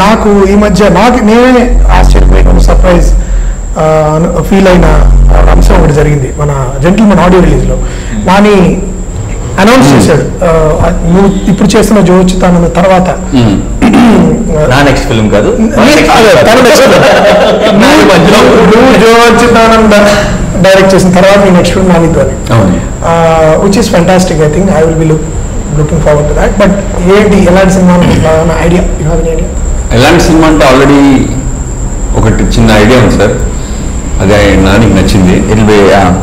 నాకు ఈ మధ్య నేనే ఆశ్చర్యపోయిన సర్ప్రైజ్ ఫీల్ అయిన అంశం ఒకటి జరిగింది మన జెంటిల్మెన్ ఆడియో రిలీజ్లో. నాని అనౌన్స్ చేశాడు నువ్వు ఇప్పుడు చేస్తున్న జో అచ్యుతానంద తర్వాత నెక్స్ట్ ఫిల్మ్ కాదు నువ్వు జో అచ్యుతానంద డైరెక్ట్ చేసిన తర్వాత నీ నెక్స్ట్ ఫిల్మ్ నానితో, which is fantastic. I think I will be looking forward to that. But ఏంటి ఎలాంటి సినిమా ఐడియా ఐడియా? ఎలాంటి సినిమా అంటే ఆల్రెడీ ఒకటి చిన్న ఐడియా ఉంది సార్, అదే నానికి నచ్చింది.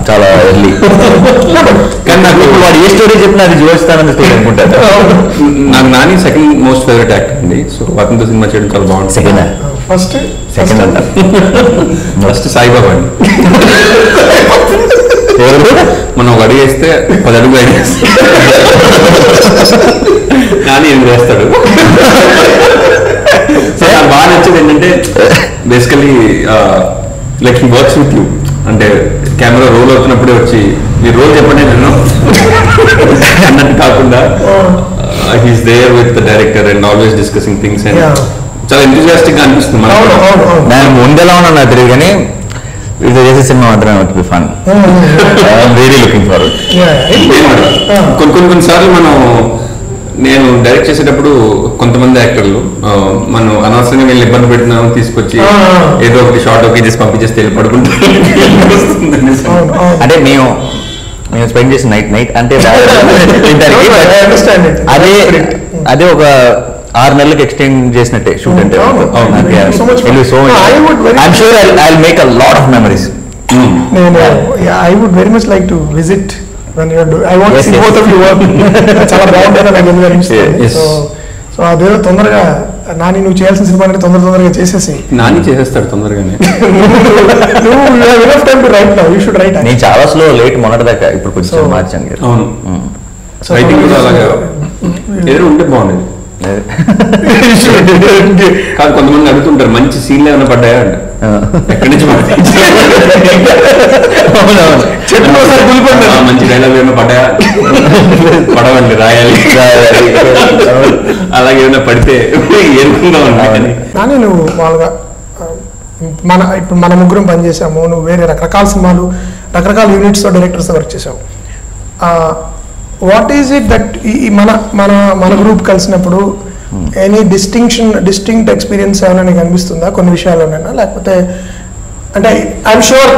చాలా ఎర్లీ కానీ నాకు ఇప్పుడు వాడు ఏ స్టోరీ చెప్పినా అది జోడిస్తానని స్టోరీ అనుకుంటాను. నాకు Nani second most favourite actor అండి. సో అతనితో సినిమా చేయడం చాలా బాగుంటుంది. సెకండ్ అంట ఫస్ట్ సాయిబాబా అండి. మనం ఒక అడుగు వేస్తే 10 అడుగులు అడిగేస్తాం, నాని 8 వేస్తాడు. సో నాకు బాగా నచ్చేది ఏంటంటే basically like he works with you. అంటే కెమెరా రోల్ అవుతున్నప్పుడే వచ్చి ఈ రోల్ చెప్పండి నేను అన్నట్టు కాకుండా he's there with the director and always discussing things and చాలా ఎంతూజియాస్టిక్ గా అనిపిస్తుంది. నేను ముందెలా ఉన్నా నాకు తెలియదు కానీ ఇది చేసే సినిమా మాత్రం ఫన్. Really looking forward. కొన్నిసార్లు నేను డైరెక్ట్ చేసేటప్పుడు కొంతమంది యాక్టర్లు మనం అనవసరంగా వీళ్ళు ఇబ్బంది పెట్టినాము తీసుకొచ్చి ఏదో ఒకటి షార్ట్ ఓకే చేసి పంపించేస్తే వెళ్ళి పడుకుంటాం. అంటే మేము స్పెండ్ చేసిన నైట్ అంటే అదే ఒక 6 నెలలకు ఎక్స్టెండ్ చేసినట్టే షూట్ అంటే. I'm sure I will make a lot of memories. I would very much like to visit when you do. I want to see both of you work. చాలా బాగుంటుంది నాకు ఎందుకు అనిపిస్తుంది. సో అదేదో తొందరగా నాని నువ్వు చేయాల్సిన సినిమా అంటే తొందరగా చేసేసి. నాని చేసేస్తాడు తొందరగానే. నేను చాలా స్లో లేట్ మొన్నటి దాకా, ఇప్పుడు కొంచెం మార్చాను. అవును రైటింగ్ కూడా అలాగే ఏదో ఉంటే బాగుండేది కాదు. కొంతమంది అడుగుతుంటారు మంచి సీన్లు ఏమైనా పడ్డాయా అంటే ఎక్కడి నుంచి మంచి డైలాగ్ ఏమైనా పడ్డాయా? పడవండి, రాయాలి. అలాగే ఏమైనా పడితే ఏరుకుందా ఉండాలి. కానీ నువ్వు మామూలుగా ఇప్పుడు మన ముగ్గురం పనిచేసాము, నువ్వు వేరే రకరకాల సినిమాలు రకరకాల యూనిట్స్తో డైరెక్టర్స్తో వర్క్ చేసావు. వాట్ ఈజ్ ఇట్ దట్ మన గ్రూప్ కలిసినప్పుడు ఎనీ డిస్టింక్ట్ ఎక్స్పీరియన్స్ ఏమైనా నీకు అనిపిస్తుందా కొన్ని విషయాల్లోనైనా? లేకపోతే అంటే ఐఎమ్ షూర్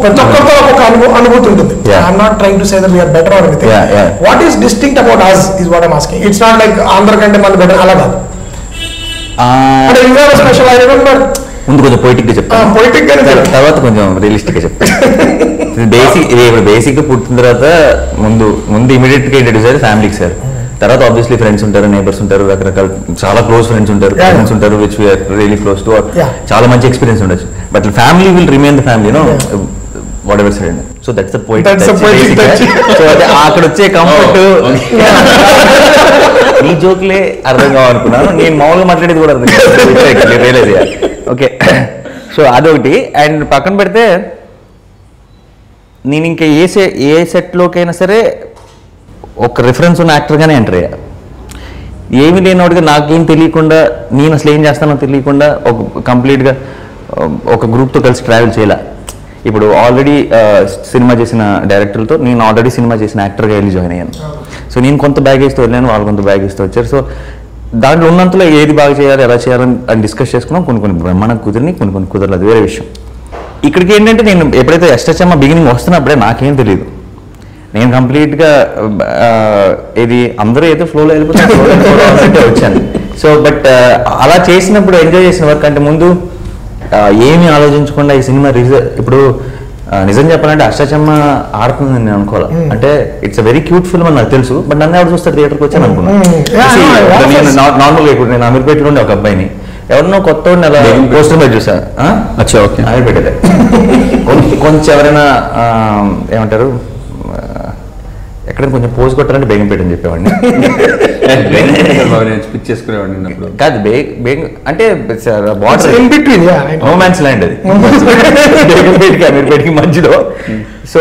ప్రతి ఒక్కరితో ఒక్కొక్క అనుభూతి ఉంటుంది. I'm not trying to say that we're better or anything. What is distinct about us is what I'm asking. It's not like Andhra కంటే మళ్ళీ బెటర్ అలా కాదు. అంటే ఇంకా స్పెషల్ ఐ రిమెంబర్ ముందు కొంచెం పొయిటిక్ గా చెప్తాను, పొయిటిక్ గా తర్వాత కొంచెం రియలిస్టిక్ గా చెప్తాను. బేసిక్ గా పుట్టిన తర్వాత ముందు ఇమీడియట్ గా ఇంట్రడ్యూస్ అయ్యారు ఫ్యామిలీకి సార్. తర్వాత ఆబ్వియస్లీ ఫ్రెండ్స్ ఉంటారు, నైబర్స్ ఉంటారు, రకరకాల చాలా క్లోజ్ ఫ్రెండ్స్ ఉంటారు, పేరెంట్స్ ఉంటారు, which we're really close to. చాలా మంచి ఎక్స్పీరియన్స్ ఉండొచ్చు. But family will remain the family, no whatever side. So that's the point. So అదే అక్కడ వచ్చే కంఫర్ట్. నీ జోక్లే అర్థం కావాలనుకున్నాను, నేను మామూలుగా మాట్లాడేది కూడా అర్థం కాదు, రియలైజ్ అయ్యా. ఓకే, సో అదొకటి. అండ్ పక్కన పెడితే నేను ఇంకా ఏ సెట్లోకైనా సరే ఒక రిఫరెన్స్ ఉన్న యాక్టర్గానే ఎంటర్ అయ్యా. ఏమీ లేనివాడిగా నాకేం తెలియకుండా, నేను అసలు ఏం చేస్తానో తెలియకుండా కంప్లీట్గా ఒక గ్రూప్తో కలిసి ట్రావెల్ చేయాల. ఇప్పుడు ఆల్రెడీ సినిమా చేసిన డైరెక్టర్లతో నేను ఆల్రెడీ సినిమా చేసిన యాక్టర్గా వెళ్ళి జాయిన్ అయ్యాను. సో నేను కొంత బ్యాగేజ్తో వెళ్ళాను, వాళ్ళు కొంత బ్యాగేజ్తో వచ్చారు. సో దాంట్లో ఉన్నంతలో ఏది బాగా చేయాలి, ఎలా చేయాలని డిస్కస్ చేసుకున్నాం. కొన్ని బ్రహ్మాండం కుదిరిని, కొన్ని కుదరలేదు, అది వేరే విషయం. ఇక్కడికి ఏంటంటే నేను ఎప్పుడైతే ఎస్టెచ్ఎమ్మ బిగినింగ్ వస్తున్నప్పుడే నాకేం తెలియదు. నేను కంప్లీట్గా ఇది అందరూ అయితే ఫ్లోలో వెళ్ళిపోతే వచ్చాను. సో బట్ అలా చేసినప్పుడు ఎంజాయ్ చేసిన వర్క్ అంటే ముందు ఏమీ ఆలోచించకుండా ఈ సినిమా ఇప్పుడు నిజం చెప్పాలంటే అష్టాచమ్మ ఆడుతుందని నేను అనుకోవాలి. అంటే it's a very cute film అని నాకు తెలుసు, బట్ నన్ను ఎవరు చూస్తారు థియేటర్కి వచ్చాను అనుకున్నాను. నేను నార్మల్గా ఇప్పుడు నేను అమీర్పేటలో ఉండే ఒక అబ్బాయిని ఎవరినో కొత్త అలా పోస్టర్ మీద చూసా. అమీర్పేట కొంచెం ఎవరైనా ఏమంటారు ఎక్కడైనా కొంచెం పోజ్ కొట్టాలంటే బేగంపేట అని చెప్పేవాడిని. కాదు అంటే బార్డర్ నో మ్యాన్స్ ల్యాండ్ అది, బేగంపేటకి అమీర్పేటకి మధ్యలో. సో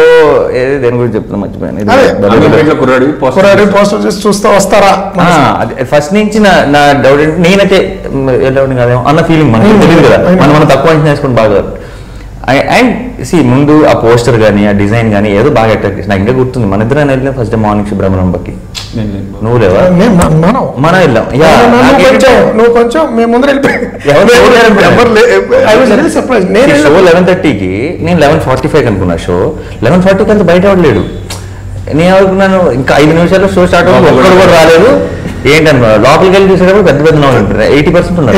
దేని గురించి చెప్తున్నా మర్చిపోయాను. అమీర్పేటలో కుర్రాడు పోస్టర్ చేసి చూస్తా వస్తారా ఫస్ట్ నుంచి నా డౌట్ ఏంటి, నేనైతే వెళ్ళవని కాదేమో అన్న ఫీలింగ్ మనకి తెలియదు కదా, మనం తక్కువ అంచనా వేసుకుని బాగా. అండ్ ముందు ఆ పోస్టర్ కానీ ఆ డిజైన్ కానీ ఏదో బాగా అట్రాక్ట్ చేసి నాకు ఇంకా గుర్తుంది. మన ఇద్దరు వెళ్ళిన ఫస్ట్ డే మార్నింగ్ శుభ్రమణంబకి, నువ్వు లేవా? మనం వెళ్ళాం. నువ్వు కొంచెం మేము ముందర 11:30కి, నేను 11:45 అనుకున్నా షో. 11:40కి అంత బయట అవ్వట్లేడు. నేను అనుకున్నాను ఇంకా 5 నిమిషాల్లో షో స్టార్ట్ అవుతుంది, ఒక్కడు కూడా రాలేదు. ఏంటనుకున్నా లోపలికి వెళ్ళి చూసేటప్పుడు పెద్ద పెద్ద 80% ఉన్నారు.